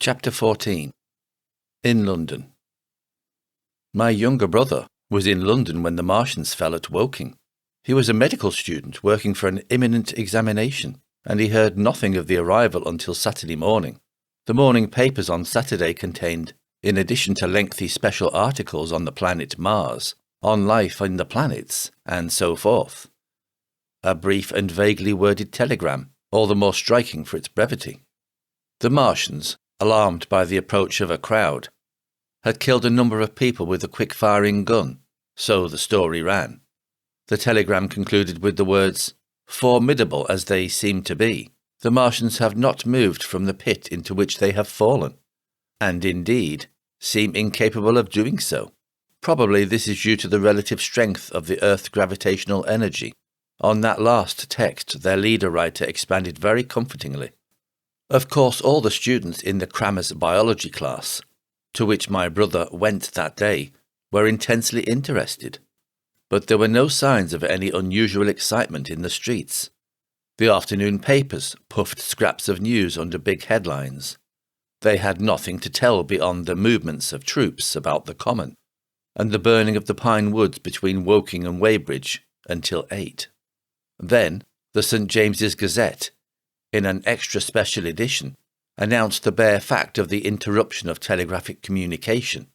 Chapter 14. In London. My younger brother was in London when the Martians fell at Woking. He was a medical student working for an imminent examination, and he heard nothing of the arrival until Saturday morning. The morning papers on Saturday contained, in addition to lengthy special articles on the planet Mars, on life in the planets, and so forth, a brief and vaguely worded telegram, all the more striking for its brevity. The Martians, alarmed by the approach of a crowd, had killed a number of people with a quick-firing gun, so the story ran. The telegram concluded with the words, "Formidable as they seem to be, the Martians have not moved from the pit into which they have fallen, and indeed seem incapable of doing so. Probably this is due to the relative strength of the Earth's gravitational energy." On that last text, their leader-writer expanded very comfortingly. Of course, all the students in the Crammers biology class, to which my brother went that day, were intensely interested, but there were no signs of any unusual excitement in the streets. The afternoon papers puffed scraps of news under big headlines. They had nothing to tell beyond the movements of troops about the common, and the burning of the pine woods between Woking and Weybridge until 8. Then the St. James's Gazette, in an extra special edition, announced the bare fact of the interruption of telegraphic communication.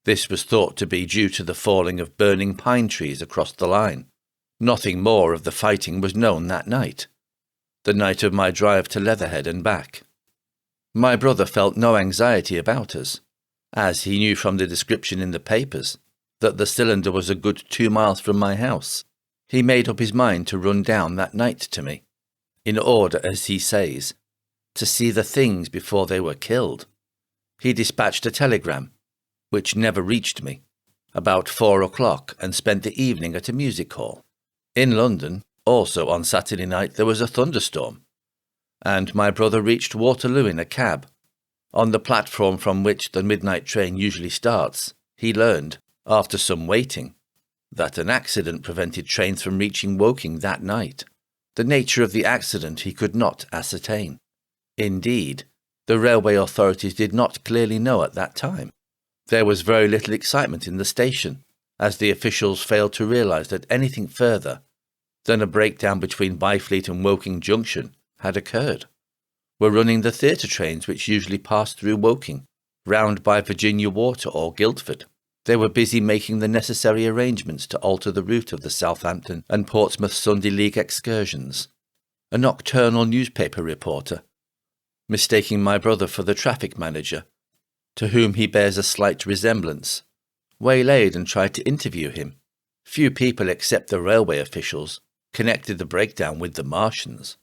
This was thought to be due to the falling of burning pine trees across the line. Nothing more of the fighting was known that night, the night of my drive to Leatherhead and back. My brother felt no anxiety about us, as he knew from the description in the papers that the cylinder was a good 2 miles from my house. He made up his mind to run down that night to me, in order, as he says, to see the things before they were killed. He dispatched a telegram, which never reached me, about 4 o'clock, and spent the evening at a music hall. In London, also on Saturday night, there was a thunderstorm, and my brother reached Waterloo in a cab. On the platform from which the midnight train usually starts, he learned, after some waiting, that an accident prevented trains from reaching Woking that night. The nature of the accident he could not ascertain. Indeed, the railway authorities did not clearly know at that time. There was very little excitement in the station, as the officials failed to realise that anything further than a breakdown between Byfleet and Woking Junction had occurred. Were running the theatre trains which usually passed through Woking, round by Virginia Water or Guildford. They were busy making the necessary arrangements to alter the route of the Southampton and Portsmouth Sunday League excursions. A nocturnal newspaper reporter, mistaking my brother for the traffic manager, to whom he bears a slight resemblance, waylaid and tried to interview him. Few people except the railway officials connected the breakdown with the Martians.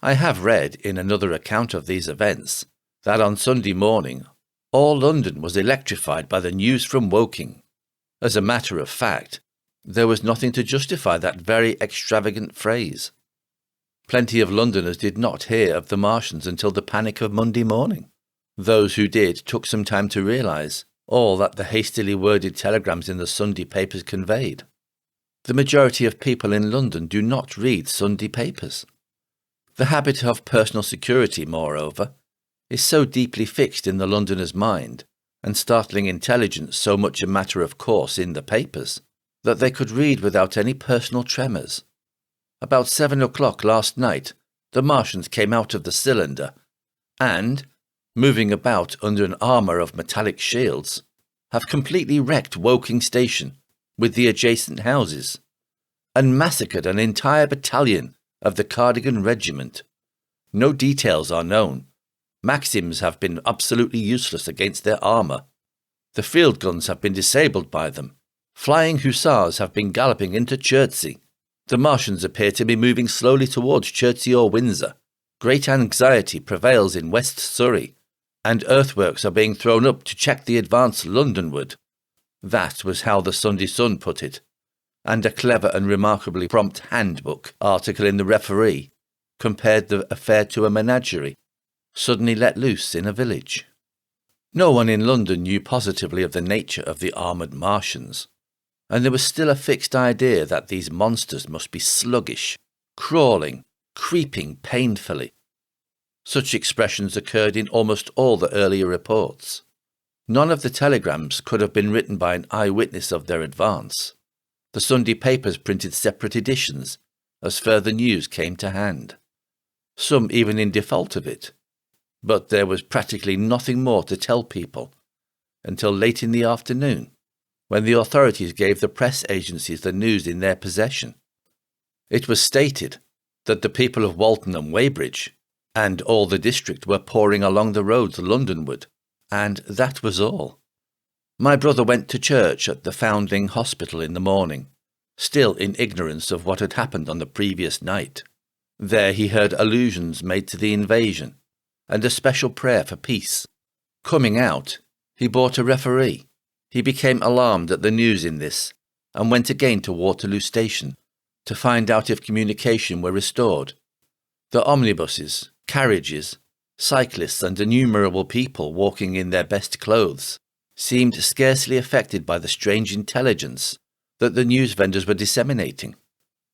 I have read, in another account of these events, that on Sunday morning all London was electrified by the news from Woking. As a matter of fact, there was nothing to justify that very extravagant phrase. Plenty of Londoners did not hear of the Martians until the panic of Monday morning. Those who did took some time to realise all that the hastily worded telegrams in the Sunday papers conveyed. The majority of people in London do not read Sunday papers. The habit of personal security, moreover, is so deeply fixed in the Londoner's mind, and startling intelligence so much a matter of course in the papers, that they could read without any personal tremors. About 7 o'clock last night, the Martians came out of the cylinder, and, moving about under an armour of metallic shields, have completely wrecked Woking Station with the adjacent houses, and massacred an entire battalion of the Cardigan Regiment. No details are known. Maxims have been absolutely useless against their armour. The field guns have been disabled by them. Flying hussars have been galloping into Chertsey. The Martians appear to be moving slowly towards Chertsey or Windsor. Great anxiety prevails in West Surrey, and earthworks are being thrown up to check the advance Londonward. That was how the Sunday Sun put it, and a clever and remarkably prompt handbook article in the Referee compared the affair to a menagerie suddenly let loose in a village. No one in London knew positively of the nature of the armoured Martians, and there was still a fixed idea that these monsters must be sluggish, crawling, creeping painfully. Such expressions occurred in almost all the earlier reports. None of the telegrams could have been written by an eyewitness of their advance. The Sunday papers printed separate editions as further news came to hand, some even in default of it. But there was practically nothing more to tell people until late in the afternoon, when the authorities gave the press agencies the news in their possession. It was stated that the people of Walton and Weybridge and all the district were pouring along the roads Londonward, and that was all. My brother went to church at the Foundling Hospital in the morning, still in ignorance of what had happened on the previous night. There he heard allusions made to the invasion, and a special prayer for peace. Coming out, he bought a referee. He became alarmed at the news in this, and went again to Waterloo Station to find out if communication were restored. The omnibuses, carriages, cyclists and innumerable people walking in their best clothes seemed scarcely affected by the strange intelligence that the news vendors were disseminating.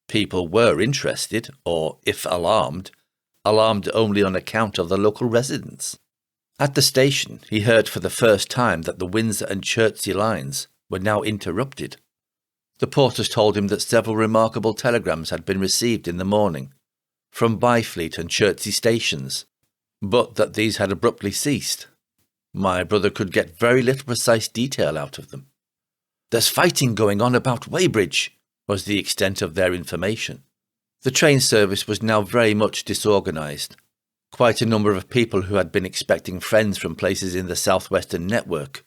People were interested, or, if alarmed only on account of the local residents. At the station, he heard for the first time that the Windsor and Chertsey lines were now interrupted. The porters told him that several remarkable telegrams had been received in the morning from Byfleet and Chertsey stations, but that these had abruptly ceased. My brother could get very little precise detail out of them. "There's fighting going on about Weybridge," was the extent of their information. The train service was now very much disorganised. Quite a number of people who had been expecting friends from places in the southwestern network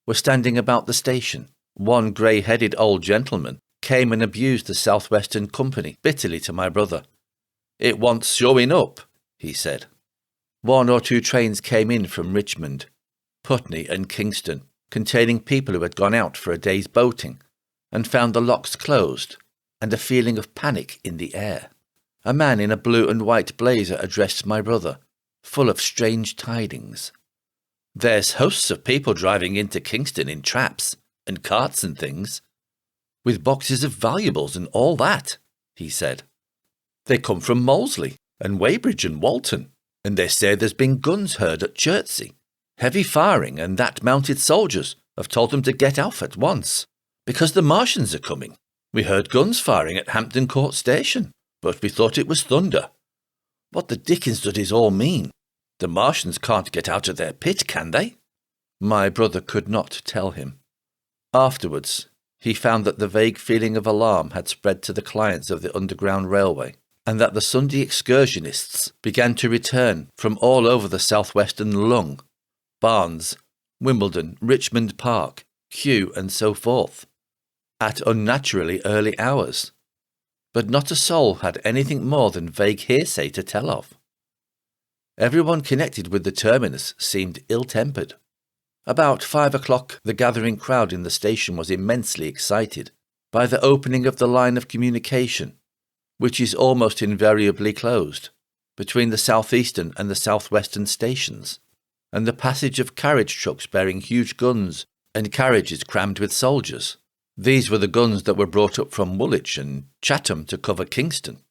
were standing about the station. One grey-headed old gentleman came and abused the southwestern company bitterly to my brother. "It wants showing up," he said. 1 or 2 trains came in from Richmond, Putney and Kingston, containing people who had gone out for a day's boating and found the locks closed, and a feeling of panic in the air. A man in a blue and white blazer addressed my brother, full of strange tidings. "There's hosts of people driving into Kingston in traps and carts and things, with boxes of valuables and all that," he said. "They come from Molesey and Weybridge and Walton, and they say there's been guns heard at Chertsey. Heavy firing, and that mounted soldiers have told them to get off at once, because the Martians are coming. We heard guns firing at Hampton Court Station, but we thought it was thunder. What the dickens does it all mean? The Martians can't get out of their pit, can they?" My brother could not tell him. Afterwards, he found that the vague feeling of alarm had spread to the clients of the Underground Railway, and that the Sunday excursionists began to return from all over the southwestern lung, Barnes, Wimbledon, Richmond Park, Kew, and so forth, at unnaturally early hours. But not a soul had anything more than vague hearsay to tell of. Everyone connected with the terminus seemed ill-tempered. About 5 o'clock, the gathering crowd in the station was immensely excited by the opening of the line of communication, which is almost invariably closed, between the southeastern and the southwestern stations, and the passage of carriage trucks bearing huge guns and carriages crammed with soldiers. These were the guns that were brought up from Woolwich and Chatham to cover Kingston.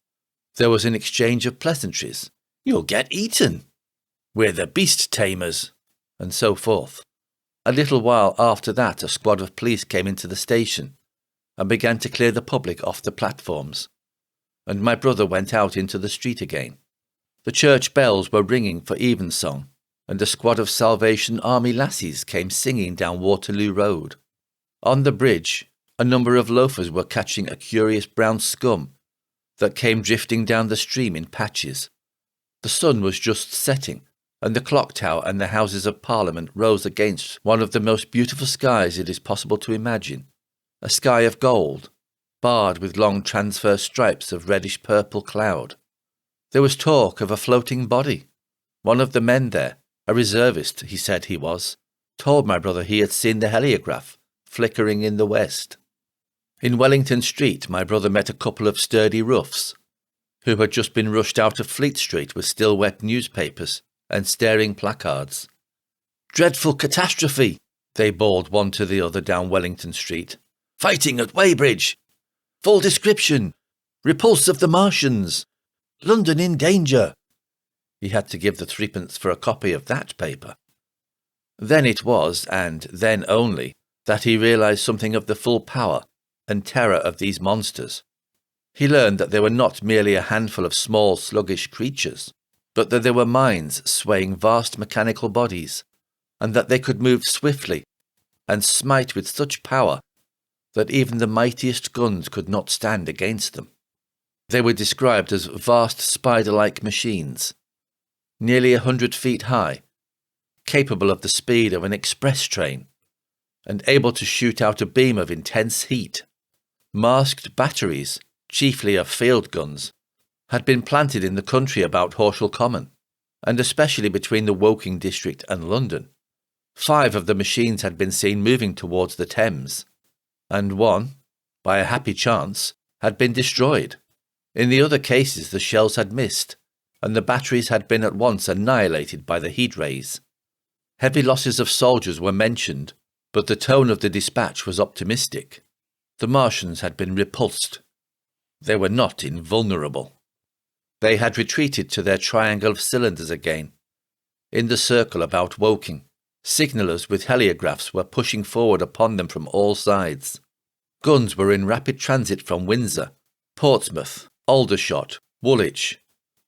There was an exchange of pleasantries. "You'll get eaten," "We're the beast tamers," and so forth. A little while after that, a squad of police came into the station and began to clear the public off the platforms, and my brother went out into the street again. The church bells were ringing for evensong, and a squad of Salvation Army lassies came singing down Waterloo Road. On the bridge, a number of loafers were catching a curious brown scum that came drifting down the stream in patches. The sun was just setting, and the clock tower and the Houses of Parliament rose against one of the most beautiful skies it is possible to imagine, a sky of gold, barred with long transverse stripes of reddish-purple cloud. There was talk of a floating body. One of the men there, a reservist he said he was, told my brother he had seen the heliograph flickering in the west. In Wellington Street, my brother met a couple of sturdy roughs, who had just been rushed out of Fleet Street with still wet newspapers and staring placards. "Dreadful catastrophe," they bawled one to the other down Wellington Street. "Fighting at Weybridge. Full description. Repulse of the Martians. London in danger." He had to give the threepence for a copy of that paper. Then it was, and then only, that he realized something of the full power and terror of these monsters. He learned that they were not merely a handful of small, sluggish creatures, but that they were minds swaying vast mechanical bodies, and that they could move swiftly and smite with such power that even the mightiest guns could not stand against them. They were described as vast spider-like machines, nearly 100 feet high, capable of the speed of an express train, and able to shoot out a beam of intense heat. Masked batteries, chiefly of field guns, had been planted in the country about Horsham Common, and especially between the Woking district and London. 5 of the machines had been seen moving towards the Thames, and one, by a happy chance, had been destroyed. In the other cases the shells had missed, and the batteries had been at once annihilated by the heat rays. Heavy losses of soldiers were mentioned, but the tone of the dispatch was optimistic. The Martians had been repulsed. They were not invulnerable. They had retreated to their triangle of cylinders again. In the circle about Woking, signallers with heliographs were pushing forward upon them from all sides. Guns were in rapid transit from Windsor, Portsmouth, Aldershot, Woolwich,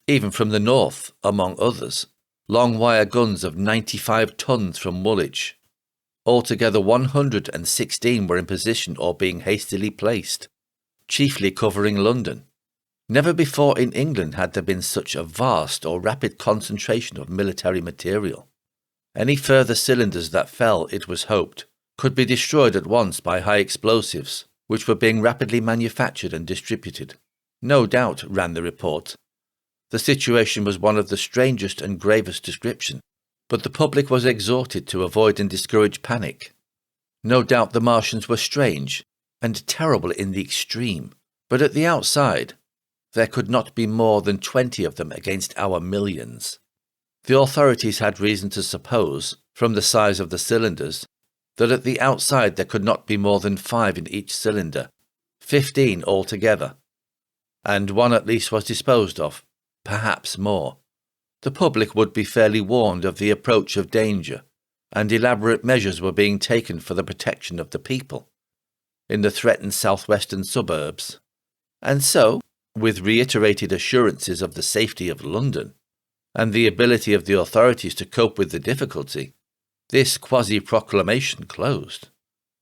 even from the north, among others. Long wire guns of 95 tons from Woolwich. Altogether 116 were in position or being hastily placed, chiefly covering London. Never before in England had there been such a vast or rapid concentration of military material. Any further cylinders that fell, it was hoped, could be destroyed at once by high explosives, which were being rapidly manufactured and distributed. No doubt, ran the report, the situation was one of the strangest and gravest description, but the public was exhorted to avoid and discourage panic. No doubt the Martians were strange and terrible in the extreme, but at the outside, there could not be more than 20 of them against our millions. The authorities had reason to suppose, from the size of the cylinders, that at the outside there could not be more than 5 in each cylinder, 15 altogether, and one at least was disposed of, perhaps more. The public would be fairly warned of the approach of danger, and elaborate measures were being taken for the protection of the people in the threatened southwestern suburbs. And so, with reiterated assurances of the safety of London, and the ability of the authorities to cope with the difficulty, this quasi-proclamation closed.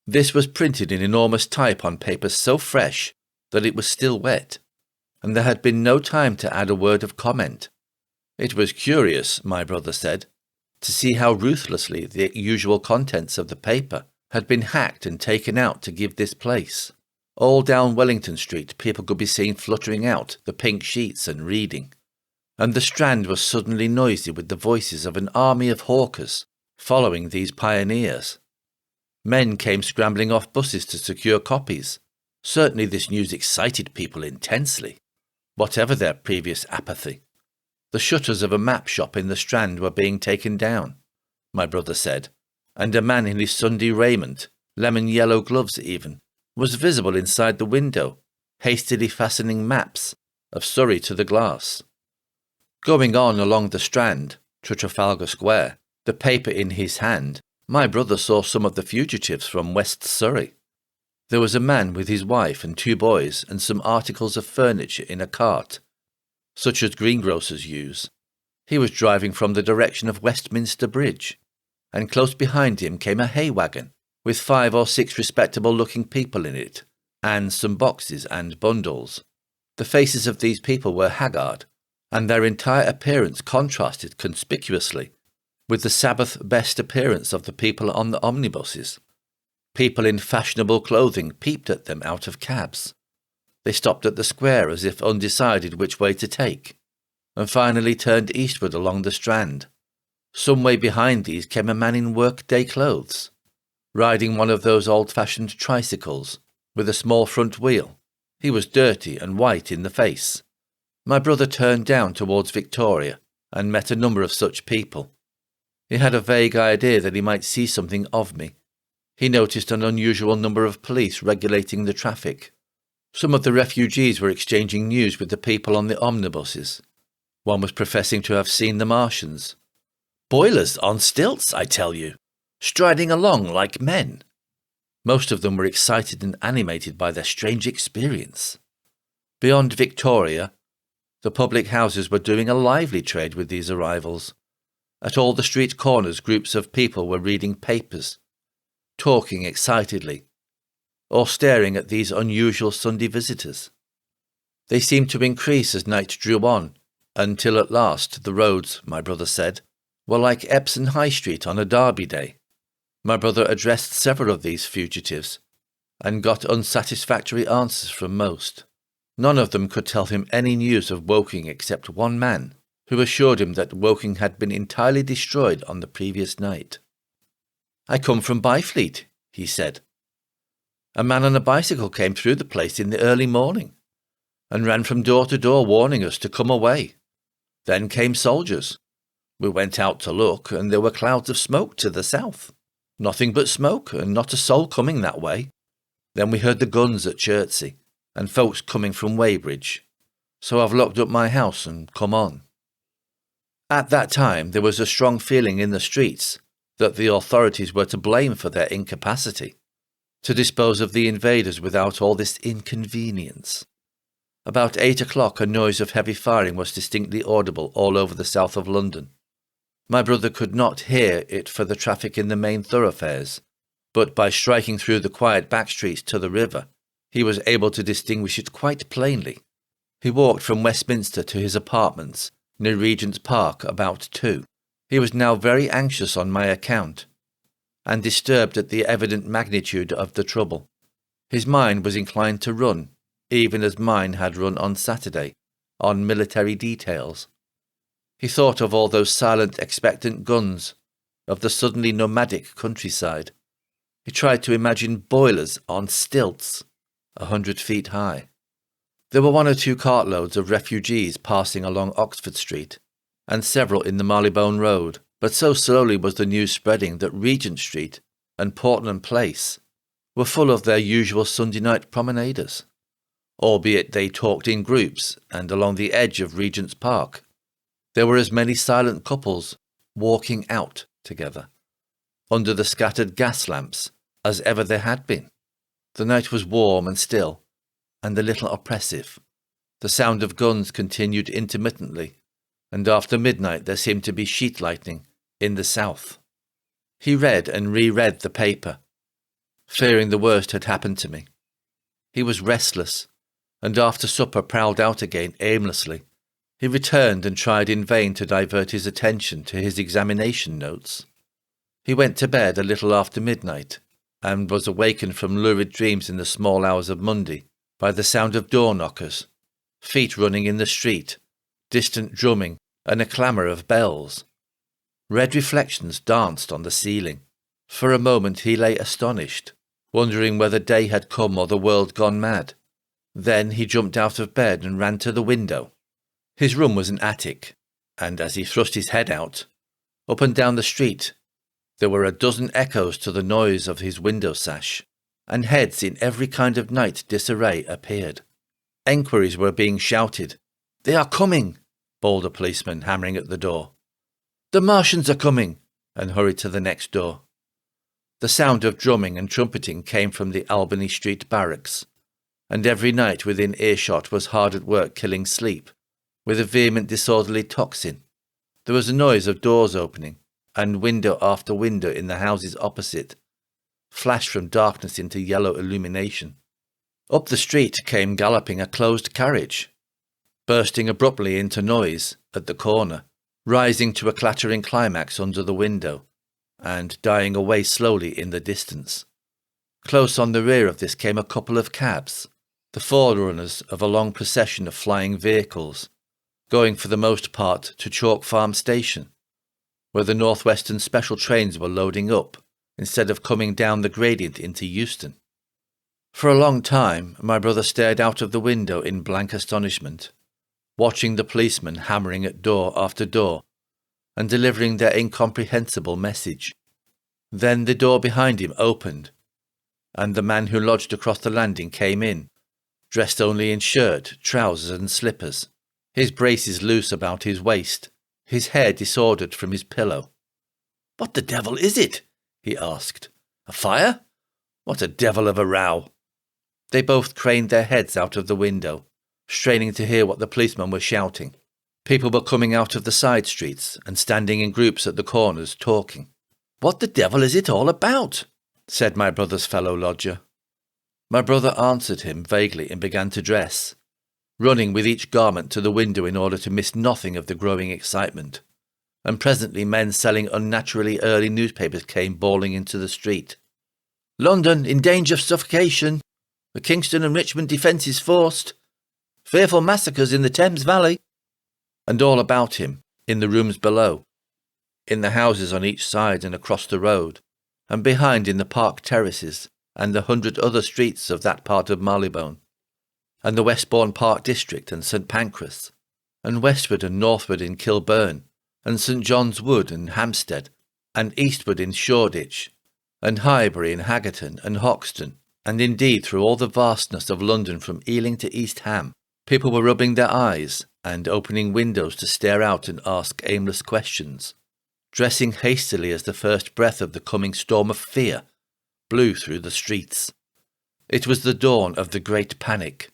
This was printed in enormous type on paper so fresh that it was still wet, and there had been no time to add a word of comment. It was curious, my brother said, to see how ruthlessly the usual contents of the paper had been hacked and taken out to give this place. All down Wellington Street people could be seen fluttering out the pink sheets and reading, and the Strand was suddenly noisy with the voices of an army of hawkers following these pioneers. Men came scrambling off buses to secure copies. Certainly this news excited people intensely, whatever their previous apathy. The shutters of a map shop in the Strand were being taken down, my brother said, and a man in his Sunday raiment, lemon-yellow gloves even, was visible inside the window, hastily fastening maps of Surrey to the glass. Going on along the Strand, to Trafalgar Square, the paper in his hand, my brother saw some of the fugitives from West Surrey. There was a man with his wife and 2 boys and some articles of furniture in a cart, such as greengrocers use. He was driving from the direction of Westminster Bridge, and close behind him came a hay wagon, with 5 or 6 respectable-looking people in it, and some boxes and bundles. The faces of these people were haggard, and their entire appearance contrasted conspicuously with the Sabbath-best appearance of the people on the omnibuses. People in fashionable clothing peeped at them out of cabs. They stopped at the square as if undecided which way to take, and finally turned eastward along the Strand. Some way behind these came a man in work-day clothes, riding one of those old-fashioned tricycles, with a small front wheel. He was dirty and white in the face. My brother turned down towards Victoria, and met a number of such people. He had a vague idea that he might see something of me. He noticed an unusual number of police regulating the traffic. Some of the refugees were exchanging news with the people on the omnibuses. One was professing to have seen the Martians. "Boilers on stilts, I tell you, striding along like men." Most of them were excited and animated by their strange experience. Beyond Victoria, the public houses were doing a lively trade with these arrivals. At all the street corners, groups of people were reading papers, talking excitedly, or staring at these unusual Sunday visitors. They seemed to increase as night drew on, until at last the roads, my brother said, were like Epsom High Street on a Derby day. My brother addressed several of these fugitives, and got unsatisfactory answers from most. None of them could tell him any news of Woking except one man, who assured him that Woking had been entirely destroyed on the previous night. "I come from Byfleet," he said. "A man on a bicycle came through the place in the early morning, and ran from door to door warning us to come away. Then came soldiers. We went out to look, and there were clouds of smoke to the south. Nothing but smoke, and not a soul coming that way. Then we heard the guns at Chertsey, and folks coming from Weybridge. So I've locked up my house and come on." At that time there was a strong feeling in the streets that the authorities were to blame for their incapacity to dispose of the invaders without all this inconvenience. About 8 o'clock a noise of heavy firing was distinctly audible all over the south of London. My brother could not hear it for the traffic in the main thoroughfares, but by striking through the quiet back streets to the river, he was able to distinguish it quite plainly. He walked from Westminster to his apartments near Regent's Park about 2. He was now very anxious on my account, and disturbed at the evident magnitude of the trouble. His mind was inclined to run, even as mine had run on Saturday, on military details. He thought of all those silent, expectant guns, of the suddenly nomadic countryside. He tried to imagine boilers on stilts, 100 feet high. There were 1 or 2 cartloads of refugees passing along Oxford Street, and several in the Marylebone Road, but so slowly was the news spreading that Regent Street and Portland Place were full of their usual Sunday night promenaders, albeit they talked in groups, and along the edge of Regent's Park there were as many silent couples walking out together, under the scattered gas lamps, as ever there had been. The night was warm and still, and a little oppressive. The sound of guns continued intermittently, and after midnight there seemed to be sheet lightning in the south. He read and reread the paper, fearing the worst had happened to me. He was restless, and after supper prowled out again aimlessly. He returned and tried in vain to divert his attention to his examination notes. He went to bed a little after midnight, and was awakened from lurid dreams in the small hours of Monday by the sound of door knockers, feet running in the street, distant drumming, and a clamour of bells. Red reflections danced on the ceiling. For a moment he lay astonished, wondering whether day had come or the world gone mad. Then he jumped out of bed and ran to the window. His room was an attic, and as he thrust his head out, up and down the street, there were a dozen echoes to the noise of his window sash, and heads in every kind of night disarray appeared. Enquiries were being shouted. "They are coming!" bawled a policeman, hammering at the door. "The Martians are coming!" and hurried to the next door. The sound of drumming and trumpeting came from the Albany Street barracks, and every night within earshot was hard at work killing sleep, with a vehement disorderly tocsin. There was a noise of doors opening, and window after window in the houses opposite flashed from darkness into yellow illumination. Up the street came galloping a closed carriage, bursting abruptly into noise at the corner, rising to a clattering climax under the window, and dying away slowly in the distance. Close on the rear of this came a couple of cabs, the forerunners of a long procession of flying vehicles, going for the most part to Chalk Farm Station, where the Northwestern special trains were loading up, instead of coming down the gradient into Euston. For a long time my brother stared out of the window in blank astonishment, watching the policemen hammering at door after door, and delivering their incomprehensible message. Then the door behind him opened, and the man who lodged across the landing came in, dressed only in shirt, trousers and slippers. his braces loose about his waist, his hair disordered from his pillow. "What the devil is it?" he asked. "A fire? What a devil of a row!" They both craned their heads out of the window, straining to hear what the policemen were shouting. People were coming out of the side streets and standing in groups at the corners talking. "What the devil is it all about?" said my brother's fellow lodger. My brother answered him vaguely and began to dress, running with each garment to the window in order to miss nothing of the growing excitement. And presently men selling unnaturally early newspapers came bawling into the street. "London in danger of suffocation. The Kingston and Richmond defences forced. Fearful massacres in the Thames Valley." And all about him, in the rooms below, in the houses on each side and across the road, and behind in the park terraces and the 100 other streets of that part of Marylebone, and the Westbourne Park district and St Pancras, and westward and northward in Kilburn, and St John's Wood and Hampstead, and eastward in Shoreditch, and Highbury and Haggerton and Hoxton, and indeed through all the vastness of London from Ealing to East Ham, people were rubbing their eyes and opening windows to stare out and ask aimless questions, dressing hastily as the first breath of the coming storm of fear blew through the streets. It was the dawn of the Great Panic.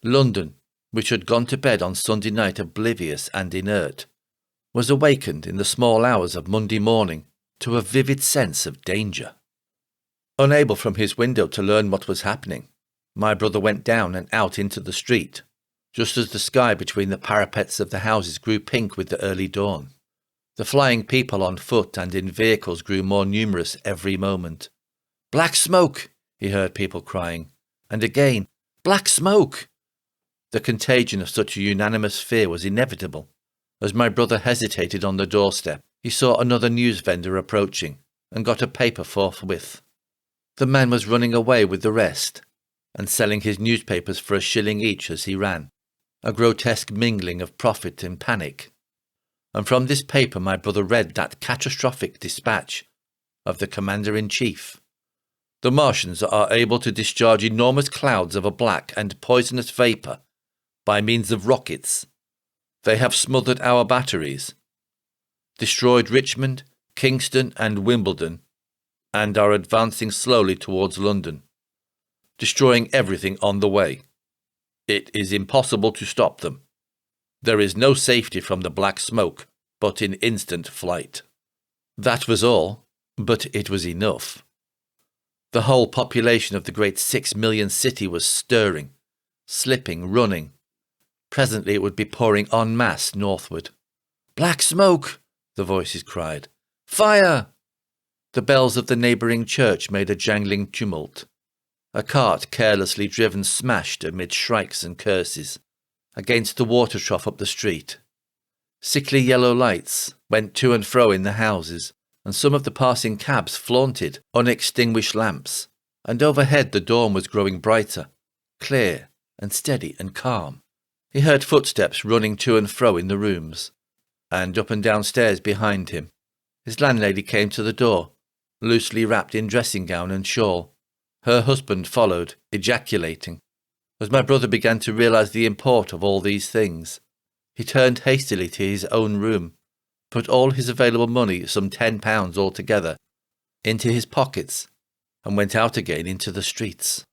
London, which had gone to bed on Sunday night oblivious and inert, was awakened in the small hours of Monday morning to a vivid sense of danger. Unable from his window to learn what was happening, my brother went down and out into the street, just as the sky between the parapets of the houses grew pink with the early dawn. The flying people on foot and in vehicles grew more numerous every moment. "Black smoke!" he heard people crying, and again, "Black smoke!" The contagion of such a unanimous fear was inevitable. As my brother hesitated on the doorstep, he saw another news vendor approaching, and got a paper forthwith. The man was running away with the rest, and selling his newspapers for $1 each as he ran, a grotesque mingling of profit and panic. And from this paper my brother read that catastrophic dispatch of the Commander-in-Chief. "The Martians are able to discharge enormous clouds of a black and poisonous vapour by means of rockets. They have smothered our batteries, destroyed Richmond, Kingston and Wimbledon, and are advancing slowly towards London, destroying everything on the way. It is impossible to stop them. There is no safety from the black smoke, but in instant flight." That was all, but it was enough. The whole population of the great 6 million city was stirring, slipping, running. Presently it would be pouring en masse northward. "Black smoke!" the voices cried. "Fire!" The bells of the neighbouring church made a jangling tumult. A cart carelessly driven smashed amid shrikes and curses against the water trough up the street. Sickly yellow lights went to and fro in the houses, and some of the passing cabs flaunted unextinguished lamps, and overhead the dawn was growing brighter, clear and steady and calm. He heard footsteps running to and fro in the rooms, and up and down stairs behind him. His landlady came to the door, loosely wrapped in dressing gown and shawl. Her husband followed, ejaculating. As my brother began to realize the import of all these things, he turned hastily to his own room, put all his available money, some £10 altogether, into his pockets, and went out again into the streets.